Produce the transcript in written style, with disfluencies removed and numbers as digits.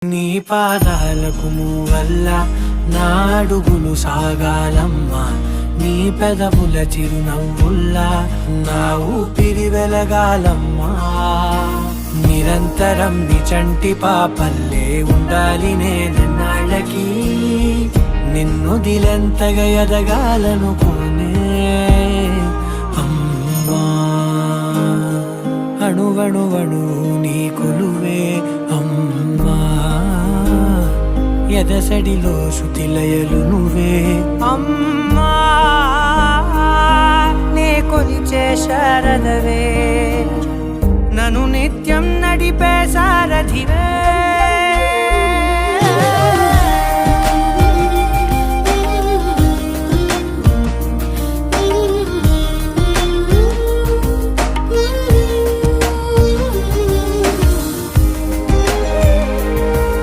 నీ పాదాలకు వల్ల నా అడుగులు సాగాలమ్మా, నీ పెదవుల చిరునవ్వుల్లా నా ఊపిరి వెలగాలమ్మా. నిరంతరం నీ చంటి పాపల్లే ఉండాలి నేనన్నాళ్ళకి, నిన్ను దిలెంతగా ఎదగాలనుకోనే అమ్మా. అణువణువణు నీ కొలువే అమ్మా, ఎదసడిలో శృతిలయలు నువ్వే అమ్మా. నే కొలిచే శారదవే, నన్ను నిత్యం నడిపే సారథివే.